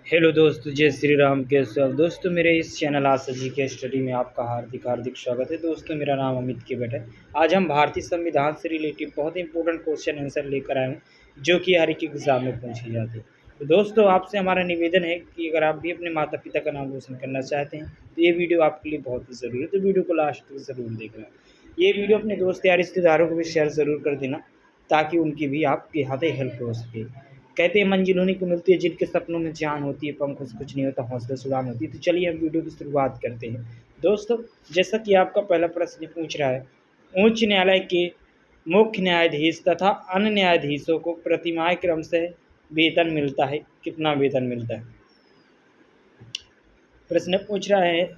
Hello दोस्तों, जय श्री राम। कैसे हो दोस्तों? मेरे इस चैनल आशा जी के स्टडी में आपका हार्दिक हार्दिक स्वागत है। दोस्तों, मेरा नाम अमित केवट है। आज हम भारतीय संविधान से रिलेटेड बहुत इंपॉर्टेंट क्वेश्चन आंसर लेकर आए हैं, जो कि हर एक एग्जाम में पूछे जाते हैं। तो दोस्तों, आपसे हमारा निवेदन है कि अगर आप भी अपने माता पिता का नाम रोशन करना चाहते हैं तो ये वीडियो आपके लिए बहुत ही ज़रूरी है। तो वीडियो को लास्ट तक ज़रूर देखना। ये वीडियो अपने दोस्त या रिश्तेदारों को भी शेयर ज़रूर कर देना, ताकि उनकी भी आपके हाथे हेल्प हो सके। कहते हैं मंजिल उन्हीं को मिलती है जिनके सपनों में जान होती है, पंखों से कुछ नहीं होता, हौसले से उड़ान होती है। तो चलिए हम वीडियो की शुरुआत करते हैं। दोस्तों, जैसा कि आपका पहला प्रश्न पूछ रहा है, उच्च न्यायालय के मुख्य न्यायाधीश तथा अन्य न्यायाधीशों को प्रतिमाह क्रम से वेतन मिलता है। कितना वेतन मिलता है? प्रश्न पूछ रहा है,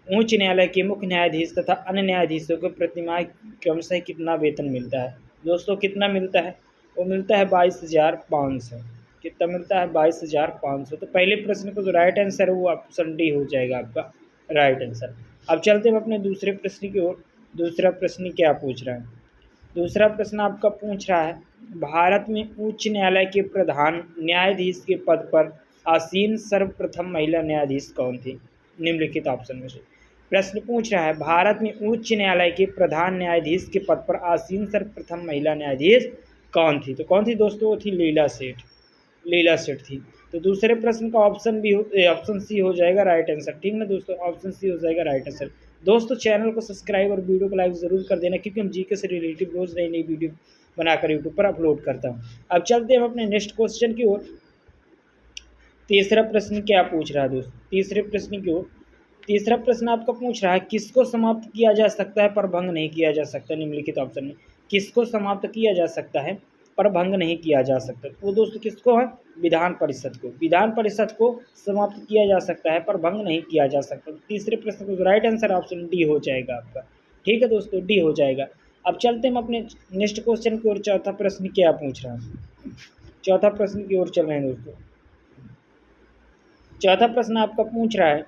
उच्च न्यायालय के मुख्य न्यायाधीश तथा अन्य न्यायाधीशों को प्रतिमाह क्रम से कितना वेतन मिलता है? दोस्तों, कितना मिलता है? वो मिलता है 22,500। कितना मिलता है? 22,500। तो पहले प्रश्न को जो राइट आंसर है वो ऑप्शन डी हो जाएगा आपका राइट आंसर। अब चलते हैं अपने दूसरे प्रश्न की ओर। दूसरा प्रश्न क्या पूछ रहा है? दूसरा प्रश्न आपका पूछ रहा है, भारत में उच्च न्यायालय के प्रधान न्यायाधीश के पद पर आसीन सर्वप्रथम महिला न्यायाधीश कौन थी? निम्नलिखित ऑप्शन में से। प्रश्न पूछ रहा है, भारत में उच्च न्यायालय के प्रधान न्यायाधीश के पद पर आसीन सर्वप्रथम महिला न्यायाधीश कौन थी? तो कौन थी दोस्तों? वो थी लीला सेठ। लीला सेठ थी। तो दूसरे प्रश्न का ऑप्शन सी हो जाएगा राइट आंसर। ठीक ना दोस्तों? ऑप्शन सी हो जाएगा राइट आंसर। दोस्तों, चैनल को सब्सक्राइब और वीडियो को लाइक ज़रूर कर देना, क्योंकि हम जीके से रिलेटेड रोज़ नई नई वीडियो बनाकर यूट्यूब पर अपलोड करता हूँ। अब चलते हैं हम अपने नेक्स्ट क्वेश्चन की ओर। तीसरा प्रश्न क्या पूछ रहा है दोस्तों? तीसरे प्रश्न की ओर। तीसरा प्रश्न आपका पूछ रहा है, किसको समाप्त किया जा सकता है पर भंग नहीं किया जा सकता? निम्नलिखित ऑप्शन में किसको समाप्त किया जा सकता है पर भंग नहीं किया जा सकता? वो दोस्तों किसको है? विधान परिषद को। विधान परिषद को समाप्त किया जा सकता है पर भंग नहीं किया जा सकता। तीसरे प्रश्न को राइट आंसर ऑप्शन डी हो जाएगा आपका। ठीक है दोस्तों, डी हो जाएगा। अब चलते हैं हम अपने नेक्स्ट क्वेश्चन की ओर। चौथा प्रश्न क्या पूछ रहा है? चौथा प्रश्न की ओर चल रहे हैं दोस्तों। चौथा प्रश्न आपका पूछ रहा है,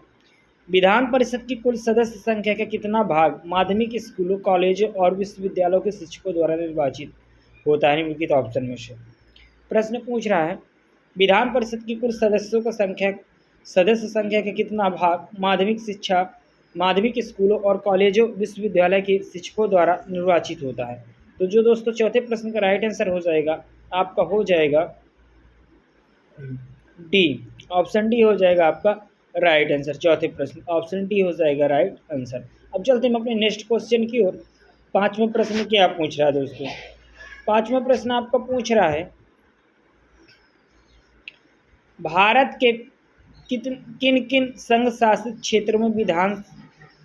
विधान परिषद की कुल सदस्य संख्या का कितना भाग माध्यमिक स्कूलों, कॉलेजों और विश्वविद्यालयों के शिक्षकों द्वारा निर्वाचित होता है? निम्नलिखित ऑप्शन में से। प्रश्न पूछ रहा है, विधान परिषद की कुल सदस्य संख्या का कितना भाग माध्यमिक स्कूलों और कॉलेजों, विश्वविद्यालय के शिक्षकों द्वारा निर्वाचित होता है? तो जो दोस्तों चौथे प्रश्न का राइट आंसर हो जाएगा आपका, हो जाएगा डी। ऑप्शन डी हो जाएगा आपका राइट आंसर। चौथे प्रश्न ऑप्शन डी हो जाएगा राइट आंसर। अब चलते हैं अपने नेक्स्ट क्वेश्चन की ओर। पांचवा प्रश्न क्या पूछ रहा है दोस्तों? पांचवा प्रश्न आपका पूछ रहा है, भारत के किन किन संघ शासित क्षेत्रों में विधान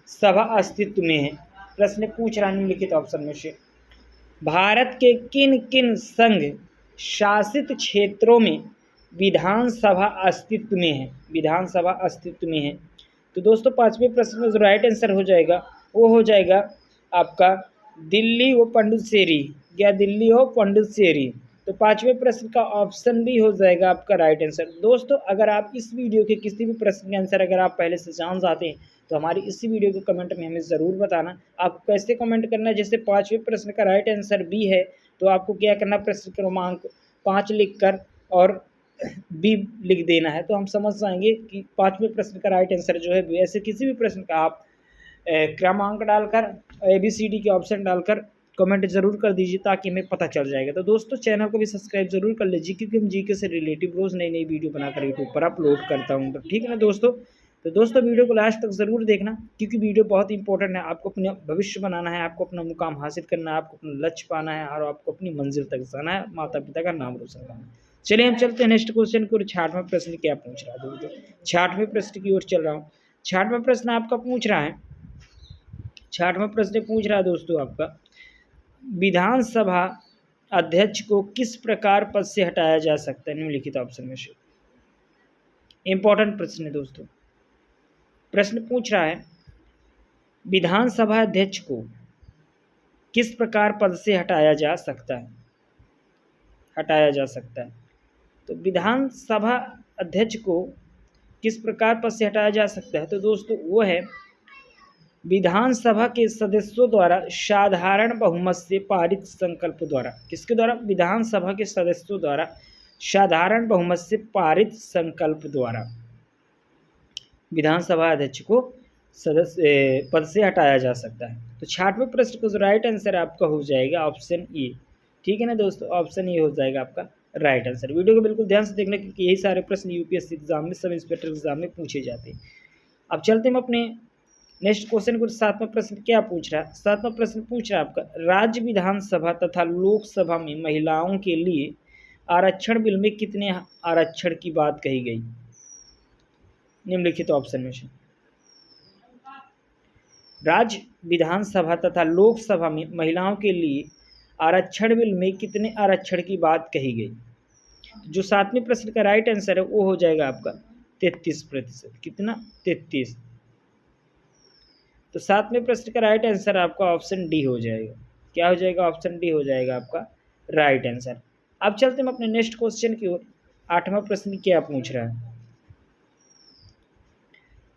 सभा अस्तित्व में है? प्रश्न पूछ रहा है निम्नलिखित ऑप्शन में से, भारत के किन किन संघ शासित क्षेत्रों में विधानसभा अस्तित्व में है? विधानसभा अस्तित्व में है। तो दोस्तों पांचवें प्रश्न में जो राइट आंसर हो जाएगा वो हो जाएगा आपका दिल्ली व पुडुचेरी, या दिल्ली और पुडुचेरी। तो पांचवें प्रश्न का ऑप्शन भी हो जाएगा आपका राइट आंसर। दोस्तों, अगर आप इस वीडियो के किसी भी प्रश्न के आंसर अगर आप पहले से जान जाते हैं तो हमारी इसी वीडियो को कमेंट में हमें ज़रूर बताना। आपको कैसे कमेंट करना है? जैसे पांचवें प्रश्न का राइट आंसर बी है, तो आपको क्या करना, प्रश्न क्रमांक 5 लिखकर और बी लिख देना है, तो हम समझ जाएंगे कि पांचवें प्रश्न का राइट आंसर जो है। ऐसे किसी भी प्रश्न का आप क्रमांक डालकर ABCD के ऑप्शन डालकर कमेंट जरूर कर दीजिए, ताकि हमें पता चल जाएगा। तो दोस्तों, चैनल को भी सब्सक्राइब जरूर कर लीजिए, क्योंकि हम जीके से रिलेटिव रोज़ नई नई वीडियो बनाकर यूट्यूब पर अपलोड करता हूँ। तो ठीक है ना दोस्तों? तो दोस्तों, वीडियो को लास्ट तक ज़रूर देखना, क्योंकि वीडियो बहुत इंपॉर्टेंट है। आपको अपना भविष्य बनाना है, आपको अपना मुकाम हासिल करना है, आपको अपना लक्ष्य पाना है और आपको अपनी मंजिल तक जाना है, माता पिता का नाम रोशन करना है। चलिए हम चलते हैं नेक्स्ट क्वेश्चन की ओर। 6वां प्रश्न क्या पूछ रहा है दोस्तों? 6वें प्रश्न की ओर चल रहा हूँ। 6वां प्रश्न आपका पूछ रहा है, 6वां प्रश्न पूछ रहा है दोस्तों आपका, विधानसभा अध्यक्ष को किस प्रकार पद से हटाया जा सकता है? निम्नलिखित ऑप्शन में से। इंपॉर्टेंट प्रश्न है दोस्तों। प्रश्न पूछ रहा है, विधानसभा अध्यक्ष को किस प्रकार पद से हटाया जा सकता है? हटाया जा सकता है। तो विधानसभा अध्यक्ष को किस प्रकार पद से हटाया जा सकता है? तो दोस्तों वो है, विधानसभा के सदस्यों द्वारा साधारण बहुमत से पारित संकल्प द्वारा। किसके द्वारा? विधानसभा के सदस्यों द्वारा साधारण बहुमत से पारित संकल्प द्वारा। विधानसभा अध्यक्ष को सदस्य पद से हटाया जा सकता है। तो 66वें प्रश्न का जो राइट आंसर आपका हो जाएगा ऑप्शन ए। ठीक है ना दोस्तों, ऑप्शन ए हो जाएगा आपका राइट आंसर। वीडियो को बिल्कुल ध्यान से देखना क्योंकि यही सारे प्रश्न यूपीएससी एग्जाम में, सब इंस्पेक्टर एग्जाम में पूछे जाते हैं। अब चलते हैं अपने नेक्स्ट क्वेश्चन को। 7वां प्रश्न क्या पूछ रहा है? 7वां प्रश्न पूछ रहा है आपका, राज्य विधानसभा तथा लोकसभा में महिलाओं के लिए आरक्षण बिल में कितने आरक्षण की बात कही गई? निम्नलिखित ऑप्शन में से राज्य विधानसभा तथा लोकसभा में महिलाओं के लिए आरक्षण बिल में कितने आरक्षण की बात कही गई? जो 7वें प्रश्न का राइट आंसर है वो हो जाएगा आपका 33%। कितना? 33। तो 7वें प्रश्न का राइट आंसर आपका ऑप्शन डी हो जाएगा। क्या हो जाएगा? ऑप्शन डी हो जाएगा आपका राइट आंसर। अब चलते हैं अपने नेक्स्ट क्वेश्चन की ओर। 8वां प्रश्न क्या पूछ रहा है?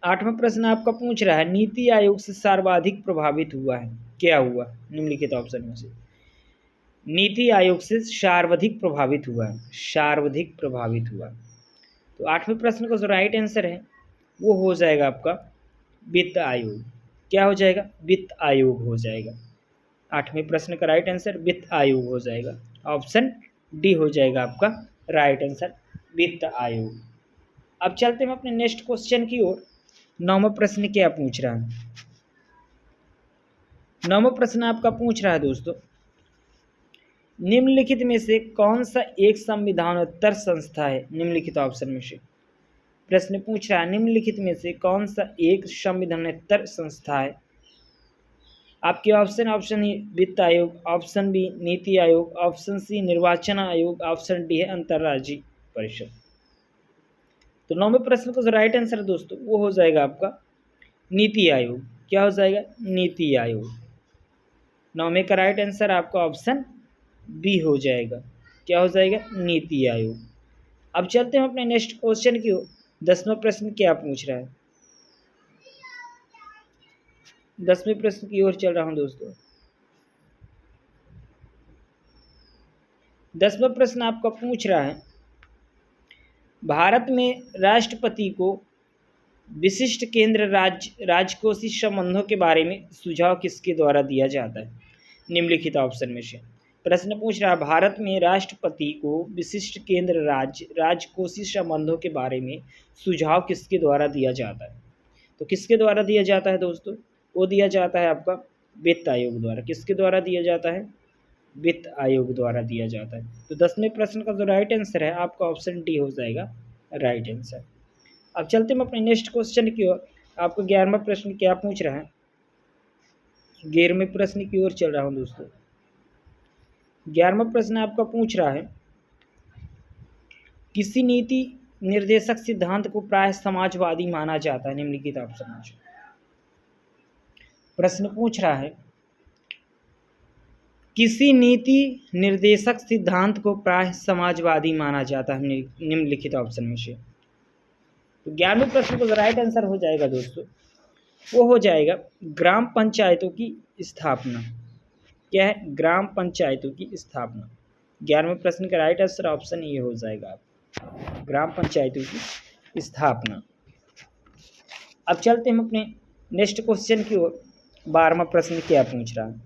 8वां प्रश्न आपका पूछ रहा है, नीति आयोग से सर्वाधिक प्रभावित हुआ है, क्या हुआ? निम्नलिखित ऑप्शन में से नीति आयोग से सर्वाधिक प्रभावित हुआ है, सर्वाधिक प्रभावित हुआ। तो 8वें प्रश्न का जो राइट आंसर है वो हो जाएगा आपका वित्त आयोग। क्या हो जाएगा? वित्त आयोग हो जाएगा। 8वें प्रश्न का राइट आंसर वित्त आयोग हो जाएगा। ऑप्शन डी हो जाएगा आपका राइट आंसर, वित्त आयोग। अब चलते हैं अपने नेक्स्ट क्वेश्चन की ओर। 9वां प्रश्न क्या पूछ रहा है? 9वां प्रश्न आपका पूछ रहा है दोस्तों, निम्नलिखित में से कौन सा एक संविधानोत्तर संस्था है? निम्नलिखित ऑप्शन में से प्रश्न पूछ रहा है, निम्नलिखित में से कौन सा एक संविधानोत्तर संस्था है? आपके ऑप्शन ए वित्त आयोग, option B NITI Aayog, option C निर्वाचन आयोग, ऑप्शन डी है अंतर्राज्यीय परिषद। तो 9वें प्रश्न का जो राइट आंसर है दोस्तों वो हो जाएगा आपका नीति आयोग। क्या हो जाएगा? नीति आयोग। 9वें का राइट आंसर आपका ऑप्शन बी हो जाएगा। क्या हो जाएगा? नीति आयोग। अब चलते हैं अपने नेक्स्ट क्वेश्चन की ओर। 10वां प्रश्न क्या पूछ रहा है? 10वें प्रश्न की ओर चल रहा हूं दोस्तों। 10वां प्रश्न आपका पूछ रहा है, भारत में राष्ट्रपति को विशिष्ट केंद्र राजकोषीय संबंधों के बारे में सुझाव किसके द्वारा दिया जाता है? निम्नलिखित ऑप्शन में से प्रश्न पूछ रहा है, भारत में राष्ट्रपति को विशिष्ट केंद्र राजकोषीय संबंधों के बारे में सुझाव किसके द्वारा दिया जाता है? तो किसके द्वारा दिया जाता है दोस्तों? वो दिया जाता है आपका वित्त आयोग द्वारा। किसके द्वारा दिया जाता है? वित्त आयोग द्वारा दिया जाता है। तो 10वें प्रश्न का जो राइट आंसर है आपका ऑप्शन डी हो जाएगा राइट आंसर। अब चलते हैं अपने नेक्स्ट क्वेश्चन की ओर। आपको 11वां प्रश्न क्या पूछ रहा है? 11वें प्रश्न की ओर चल रहा हूं दोस्तों। 11वां प्रश्न आपका पूछ रहा है, किसी नीति निर्देशक सिद्धांत को प्राय समाजवादी माना जाता है? निम्नलिखित ऑप्शन में प्रश्न पूछ रहा है, किसी नीति निर्देशक सिद्धांत को प्राय समाजवादी माना जाता है? निम्नलिखित ऑप्शन में से तो 11वें प्रश्न का राइट आंसर हो जाएगा दोस्तों वो हो जाएगा ग्राम पंचायतों की स्थापना। क्या है? ग्राम पंचायतों की स्थापना। 11वें प्रश्न का राइट आंसर ऑप्शन ये हो जाएगा ग्राम पंचायतों की स्थापना। अब चलते हैं अपने नेक्स्ट क्वेश्चन की ओर। 12वां प्रश्न क्या पूछ रहा है?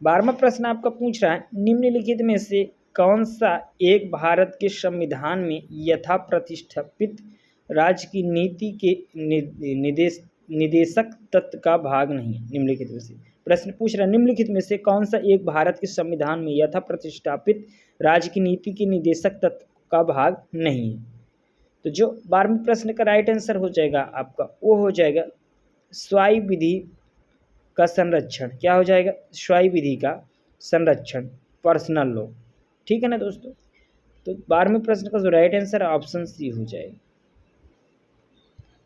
12वां प्रश्न आपका पूछ रहा है, निम्नलिखित में से कौन सा एक भारत के संविधान में यथा प्रतिष्ठापित राज्य की नीति के निदेशक तत्व का भाग नहीं है? निम्नलिखित में से प्रश्न पूछ रहा है, निम्नलिखित में से कौन सा एक भारत के संविधान में यथा प्रतिष्ठापित राज्य की नीति के निदेशक तत्व का भाग नहीं है? तो जो 12वें प्रश्न का राइट आंसर हो जाएगा आपका वो हो जाएगा स्वायत्त विधि का संरक्षण। क्या हो जाएगा? स्वायत्त विधि का संरक्षण, पर्सनल लॉ। ठीक है ना दोस्तों? तो 12वें प्रश्न का जो राइट आंसर है ऑप्शन सी हो जाएगा।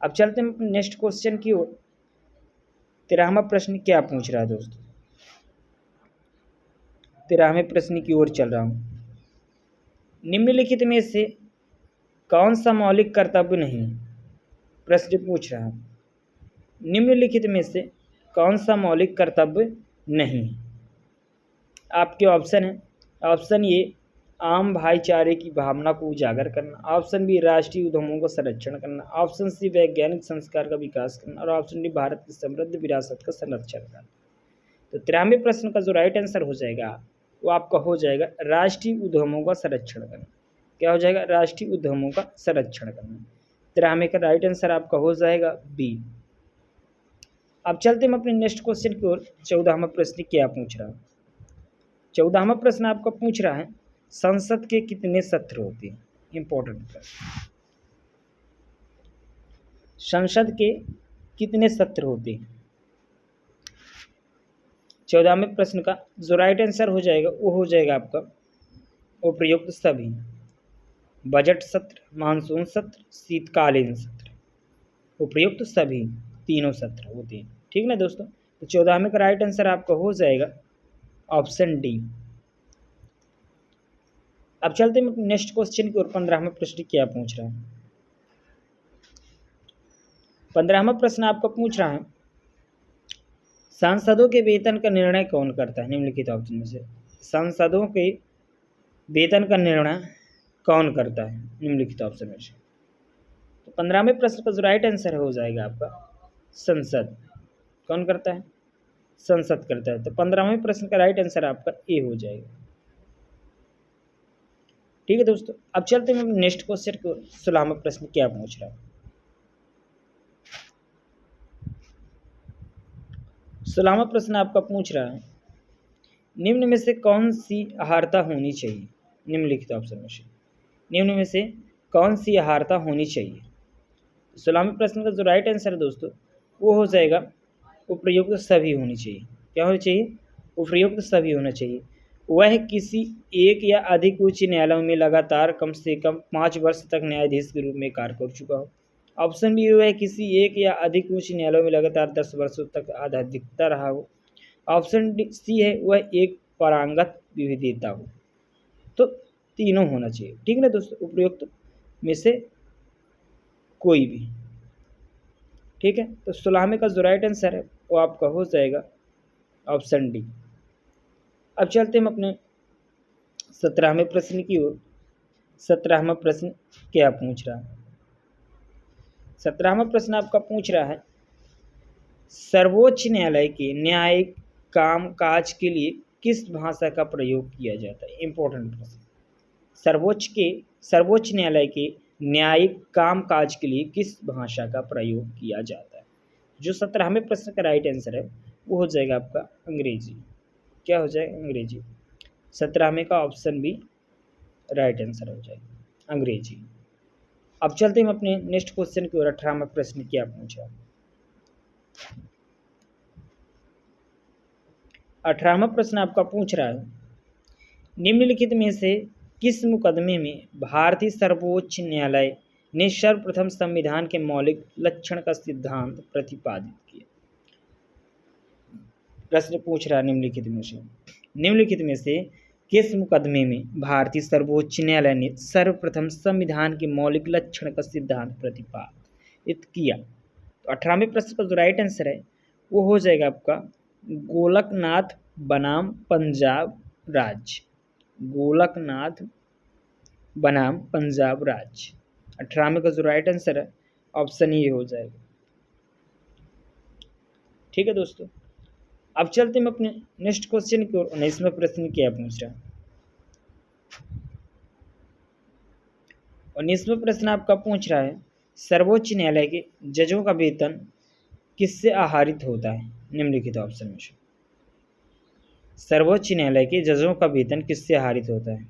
अब चलते हैं नेक्स्ट क्वेश्चन की ओर। 13वां प्रश्न क्या पूछ रहा है दोस्तों? 13वें प्रश्न की ओर चल रहा हूं। निम्नलिखित में से कौन सा मौलिक कर्तव्य नहीं? प्रश्न पूछ रहा है, निम्नलिखित में से कौन सा मौलिक कर्तव्य नहीं? आपके ऑप्शन है, ऑप्शन ए आम भाईचारे की भावना को उजागर करना, ऑप्शन बी राष्ट्रीय उद्यमों का संरक्षण करना, ऑप्शन सी वैज्ञानिक संस्कार का विकास करना और ऑप्शन डी भारत की समृद्ध विरासत का संरक्षण करना। तो 93 प्रश्न का जो राइट आंसर हो जाएगा वो आपका हो जाएगा राष्ट्रीय उद्यमों का संरक्षण करना। क्या हो जाएगा? राष्ट्रीय उद्यमों का संरक्षण करना। 93 का राइट आंसर आपका हो जाएगा बी। अब चलते हम अपने नेक्स्ट क्वेश्चन की ओर। 14वां प्रश्न क्या पूछ रहा है? 14वां प्रश्न आपका पूछ रहा है संसद के कितने सत्र होते हैं? इंपॉर्टेंट प्रश्न। संसद के कितने सत्र होते हैं? 14वें प्रश्न का जो राइट आंसर हो जाएगा वो हो जाएगा आपका उपयुक्त सभी। बजट सत्र, मानसून सत्र, शीतकालीन सत्र, उपयुक्त सभी तीनों सत्र होते हैं। ठीक ना दोस्तों? तो 14वें का राइट आंसर आपका हो जाएगा ऑप्शन डी। अब चलते हैं नेक्स्ट क्वेश्चन की ओर। 15वां प्रश्न क्या पूछ रहा है? 15वां प्रश्न आपका पूछ रहा है सांसदों के वेतन का निर्णय कौन करता है? निम्नलिखित ऑप्शन में से सांसदों के वेतन का निर्णय कौन करता है? निम्नलिखित ऑप्शन में से। तो 15वें प्रश्न का जो राइट आंसर हो जाएगा आपका संसद। कौन करता है? संसद करता है। तो 15वें प्रश्न का राइट आंसर आपका ए हो जाएगा। ठीक है दोस्तों, अब चलते हैं नेक्स्ट क्वेश्चन को। 16वां प्रश्न क्या पूछ रहा है? 16वां प्रश्न आपका पूछ रहा है निम्न में से कौन सी आहारता होनी चाहिए? निम्नलिखित ऑप्शन में से निम्न में से कौन सी आहारता होनी चाहिए? 16वें प्रश्न का जो राइट आंसर है दोस्तों वो हो जाएगा उपयुक्त सभी होनी चाहिए। क्या होनी चाहिए? उपयुक्त सभी होना चाहिए। वह किसी एक या अधिक उच्च न्यायालयों में लगातार कम से कम 5 वर्ष तक न्यायाधीश के रूप में कार्य कर चुका हो। ऑप्शन बी वह किसी एक या अधिक उच्च न्यायालयों में लगातार 10 वर्षों तक आधाधिकता रहा हो। ऑप्शन सी है वह एक पारंगत विविधता हो। तो तीनों होना चाहिए। ठीक है ना दोस्तों? उपयुक्त में से कोई भी। ठीक है, तो 16वें का जो राइट आंसर है वो आपका हो जाएगा ऑप्शन डी। अब चलते हम अपने 17वें प्रश्न की ओर। 17वां प्रश्न क्या पूछ रहा है? 17वां प्रश्न आपका पूछ रहा है सर्वोच्च न्यायालय के न्यायिक कामकाज के लिए किस भाषा का प्रयोग किया जाता है? इंपॉर्टेंट प्रश्न। सर्वोच्च न्यायालय के न्यायिक कामकाज के लिए किस भाषा का प्रयोग किया जाता है? जो 17वें प्रश्न का राइट आंसर है वो हो जाएगा आपका अंग्रेजी। क्या हो जाएगा? अंग्रेजी। 17वें का ऑप्शन भी राइट आंसर हो जाएगा अंग्रेजी। अब चलते हैं अपने नेक्स्ट क्वेश्चन की ओर। 18वां प्रश्न क्या पूछा? 18वां प्रश्न आपका पूछ रहा है निम्नलिखित में से किस मुकदमे में भारतीय सर्वोच्च न्यायालय ने सर्वप्रथम संविधान के मौलिक लक्षण का सिद्धांत प्रतिपादित किया? प्रश्न पूछ रहा है निम्नलिखित में से किस मुकदमे में भारतीय सर्वोच्च न्यायालय ने सर्वप्रथम संविधान के मौलिक लक्षण का सिद्धांत प्रतिपादित किया? तो 18वें प्रश्न का जो राइट आंसर है वो हो जाएगा आपका गोलकनाथ बनाम पंजाब राज्य। गोलकनाथ बनाम पंजाब राज्य। 18वें का जो राइट आंसर है ऑप्शन ये हो जाएगा। ठीक है दोस्तों, अब चलते हैं अपने नेक्स्ट क्वेश्चन की ओर। 19वां प्रश्न क्या पूछ रहा है? 19वां प्रश्न आपका पूछ रहा है सर्वोच्च न्यायालय के जजों का वेतन किससे आहरित होता है? निम्नलिखित ऑप्शन में से सर्वोच्च न्यायालय के जजों का वेतन किससे आहरित होता है?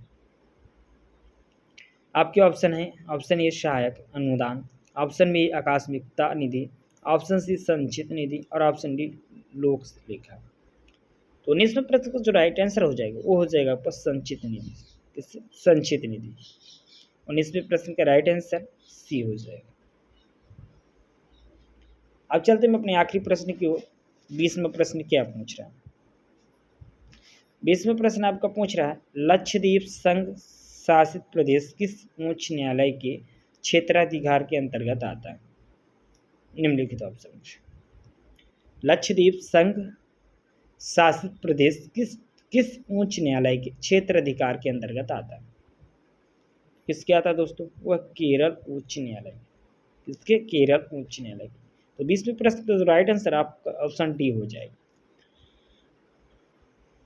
आपके ऑप्शन है ऑप्शन ए सहायक अनुदान, ऑप्शन बी आकस्मिकता निधि, ऑप्शन सी संचित निधि और ऑप्शन डी लोक लेखा। तो 19वें प्रश्न का जो राइट आंसर हो जाएगा वो हो जाएगा आपका संचित निधि। संचित निधि। 19वें प्रश्न का राइट आंसर सी हो जाएगा। अब चलते हैं अपने आखिरी प्रश्न की ओर। 20वां प्रश्न क्या पूछ रहा है? 20वां प्रश्न आपका पूछ रहा है लक्षद्वीप संघ शासित प्रदेश किस उच्च न्यायालय के क्षेत्राधिकार के अंतर्गत आता है? निम्नलिखित ऑप्शन में लक्षद्वीप संघ शासित प्रदेश किस उच्च न्यायालय के क्षेत्राधिकार के अंतर्गत आता है? किसके आता है दोस्तों? वह केरल उच्च न्यायालय। किसके? केरल उच्च न्यायालय। तो 20वें प्रश्न का राइट आंसर आपका ऑप्शन डी हो जाएगा।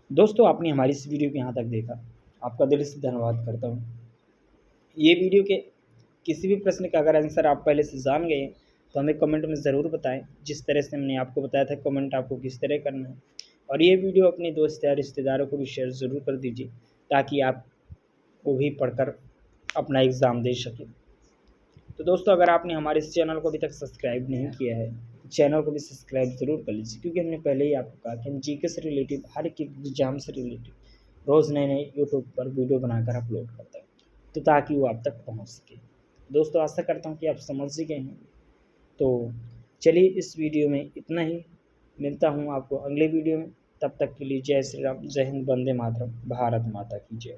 दोस्तों आपने हमारी इस वीडियो को यहाँ तक देखा, आपका दिल से धन्यवाद करता हूँ। ये वीडियो के किसी भी प्रश्न का अगर आंसर आप पहले से जान गए तो हमें कमेंट में ज़रूर बताएं। जिस तरह से हमने आपको बताया था कमेंट आपको किस तरह करना है, और ये वीडियो अपने दोस्त या रिश्तेदारों को भी शेयर ज़रूर कर दीजिए ताकि आप वो भी पढ़कर अपना एग्ज़ाम दे सकें। तो दोस्तों अगर आपने हमारे इस चैनल को अभी तक सब्सक्राइब नहीं किया है, चैनल को भी सब्सक्राइब ज़रूर कर लीजिए, क्योंकि हमने पहले ही आपको कहा कि हम जीके से रिलेटेड, हर एक एग्जाम से रिलेटेड रोज़ नए नए यूट्यूब पर वीडियो बनाकर अपलोड करते हैं, तो ताकि वो आप तक पहुंच सके। दोस्तों आशा करता हूं कि आप समझ ही गए हैं। तो चलिए इस वीडियो में इतना ही, मिलता हूं आपको अगले वीडियो में। तब तक के लिए जय श्री राम, जय हिंद, वंदे मातरम, भारत माता की जय।